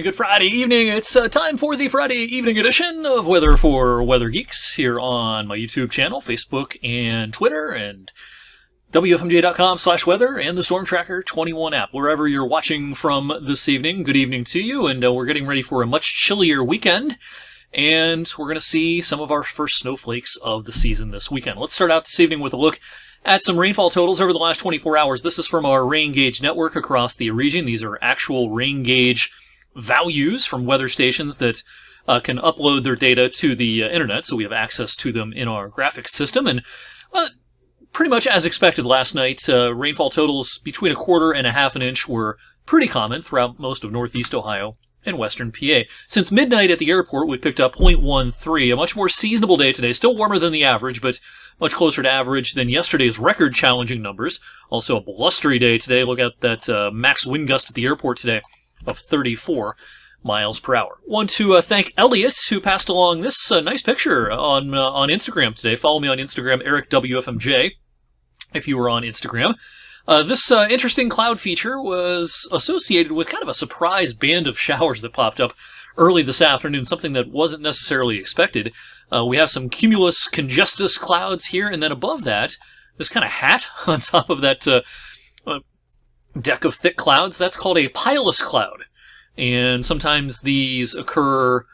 jolly good Friday evening. It's time for the Friday evening edition of Weather for Weather Geeks here on my YouTube channel, Facebook, and Twitter, and WFMJ.com/weather, and the Storm Tracker 21 app. Wherever you're watching from this evening, good evening to you, and we're getting ready for a much chillier weekend, and we're going to see some of our first snowflakes of the season this weekend. Let's start out this evening with a look at some rainfall totals over the last 24 hours. This is from our rain gauge network across the region. These are actual rain gauge values from weather stations that can upload their data to the internet, so we have access to them in our graphics system. And pretty much as expected last night, rainfall totals between a quarter and a half an inch were pretty common throughout most of northeast Ohio and western PA. Since midnight at the airport, we've picked up 0.13, a much more seasonable day today, still warmer than the average, but much closer to average than yesterday's record-challenging numbers. Also a blustery day today. Look at that max wind gust at the airport today of 34 miles per hour. Want to thank Elliot, who passed along this nice picture on Instagram today. Follow me on Instagram, EricWFMJ, if you were on Instagram. This interesting cloud feature was associated with kind of a surprise band of showers that popped up early this afternoon, something that wasn't necessarily expected. We have some cumulus congestus clouds here, and then above that, this kind of hat on top of that deck of thick clouds, that's called a pilus cloud. And sometimes these occur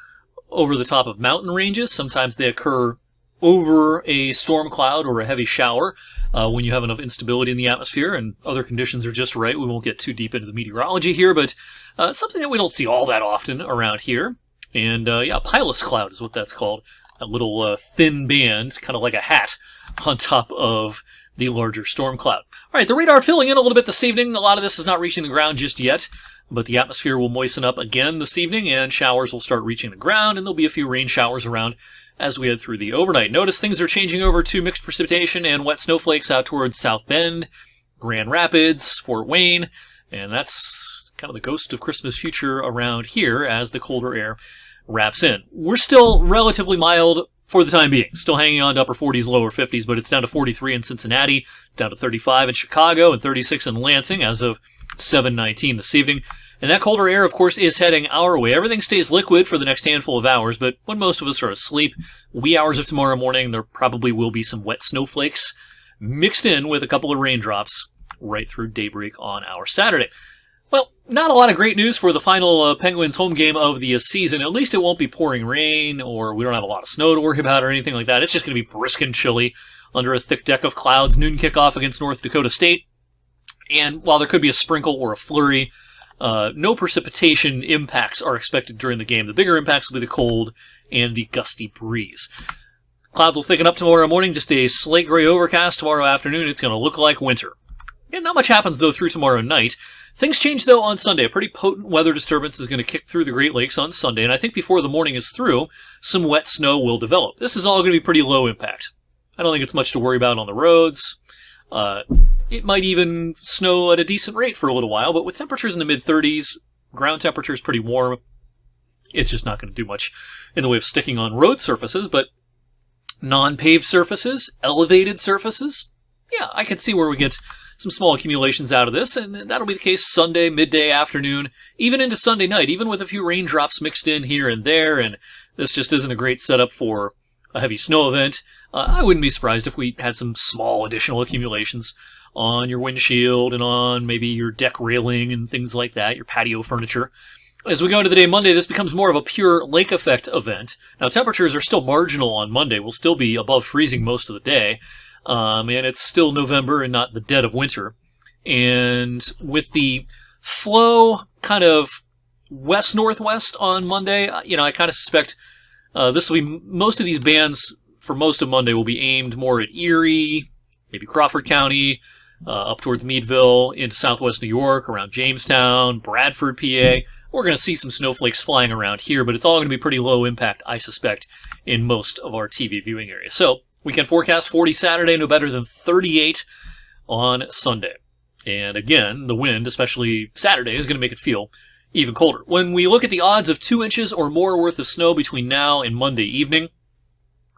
over the top of mountain ranges. Sometimes they occur over a storm cloud or a heavy shower when you have enough instability in the atmosphere and other conditions are just right. We won't get too deep into the meteorology here, but something that we don't see all that often around here. And yeah, pilus cloud is what that's called. A little thin band, kind of like a hat, on top of the larger storm cloud. All right, the radar filling in a little bit this evening. A lot of this is not reaching the ground just yet, but the atmosphere will moisten up again this evening, and showers will start reaching the ground, and there'll be a few rain showers around as we head through the overnight. Notice things are changing over to mixed precipitation and wet snowflakes out towards South Bend, Grand Rapids, Fort Wayne, and that's kind of the ghost of Christmas future around here as the colder air wraps in. We're still relatively mild for the time being. Still hanging on to upper 40s, lower 50s, but it's down to 43 in Cincinnati. It's down to 35 in Chicago and 36 in Lansing as of 7:19 this evening. And that colder air, of course, is heading our way. Everything stays liquid for the next handful of hours, but when most of us are asleep, wee hours of tomorrow morning, there probably will be some wet snowflakes mixed in with a couple of raindrops right through daybreak on our Saturday. Well, not a lot of great news for the final Penguins home game of the season. At least it won't be pouring rain, or we don't have a lot of snow to worry about or anything like that. It's just going to be brisk and chilly under a thick deck of clouds. Noon kickoff against North Dakota State. And while there could be a sprinkle or a flurry, no precipitation impacts are expected during the game. The bigger impacts will be the cold and the gusty breeze. Clouds will thicken up tomorrow morning, just a slate gray overcast tomorrow afternoon. It's going to look like winter. And not much happens, though, through tomorrow night. Things change, though, on Sunday. A pretty potent weather disturbance is going to kick through the Great Lakes on Sunday, and I think before the morning is through, some wet snow will develop. This is all going to be pretty low impact. I don't think it's much to worry about on the roads. It might even snow at a decent rate for a little while, but with temperatures in the mid-30s, ground temperature is pretty warm. It's just not going to do much in the way of sticking on road surfaces, but non-paved surfaces, elevated surfaces, yeah, I can see where we get some small accumulations out of this, and that'll be the case Sunday, midday, afternoon, even into Sunday night, even with a few raindrops mixed in here and there, and this just isn't a great setup for a heavy snow event. I wouldn't be surprised if we had some small additional accumulations on your windshield and on maybe your deck railing and things like that, your patio furniture. As we go into the day Monday, this becomes more of a pure lake effect event. Now, temperatures are still marginal on Monday. We'll still be above freezing most of the day. And it's still November and not the dead of winter. And with the flow kind of west-northwest on Monday, I kind of suspect this will be, most of these bands for most of Monday will be aimed more at Erie, maybe Crawford County, up towards Meadville, into southwest New York, around Jamestown, Bradford, PA. We're going to see some snowflakes flying around here, but it's all going to be pretty low impact, I suspect, in most of our TV viewing areas. So, weekend forecast, 40 Saturday, no better than 38 on Sunday. And again, the wind, especially Saturday, is going to make it feel even colder. When we look at the odds of 2 inches or more worth of snow between now and Monday evening,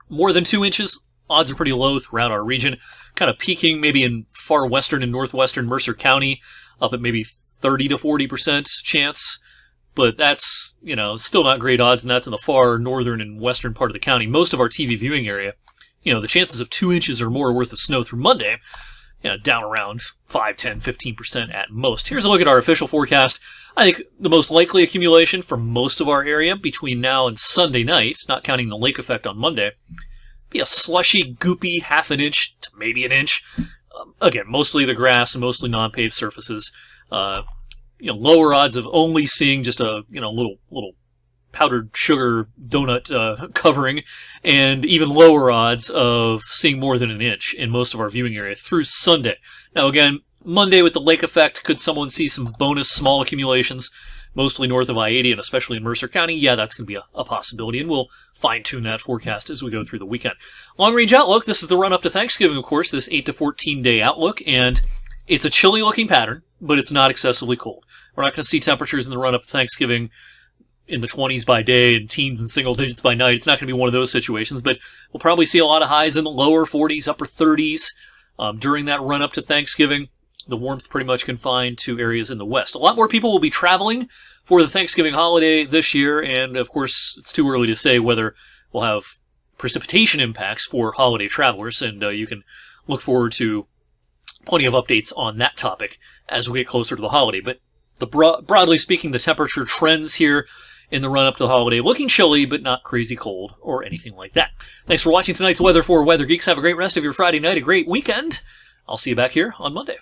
more than 2 inches, odds are pretty low throughout our region, kind of peaking maybe in far western and northwestern Mercer County, up at maybe 30 to 40% chance. but that's, still not great odds, and that's in the far northern and western part of the county. Most of our TV viewing area, the chances of 2 inches or more worth of snow through Monday, down around 5, 10, 15% at most. Here's a look at our official forecast. I think the most likely accumulation for most of our area between now and Sunday night, not counting the lake effect on Monday, be a slushy, goopy half an inch to maybe an inch. Again, mostly the grass and mostly non-paved surfaces. Lower odds of only seeing just a little powdered sugar donut covering, and even lower odds of seeing more than an inch in most of our viewing area through Sunday. Now again, Monday with the lake effect, could someone see some bonus small accumulations, mostly north of I-80 and especially in Mercer County? Yeah, that's going to be a possibility, and we'll fine-tune that forecast as we go through the weekend. Long-range outlook, this is the run-up to Thanksgiving, of course, this 8 to 14-day outlook, and it's a chilly-looking pattern, but it's not excessively cold. We're not going to see temperatures in the run-up to Thanksgiving in the 20s by day and teens and single digits by night. It's not going to be one of those situations, but we'll probably see a lot of highs in the lower 40s, upper 30s during that run-up to Thanksgiving. The warmth pretty much confined to areas in the west. A lot more people will be traveling for the Thanksgiving holiday this year, and of course, it's too early to say whether we'll have precipitation impacts for holiday travelers, and you can look forward to plenty of updates on that topic as we get closer to the holiday. But broadly speaking, the temperature trends here in the run-up to the holiday looking chilly, but not crazy cold or anything like that. Thanks for watching tonight's Weather for Weather Geeks. Have a great rest of your Friday night, a great weekend. I'll see you back here on Monday.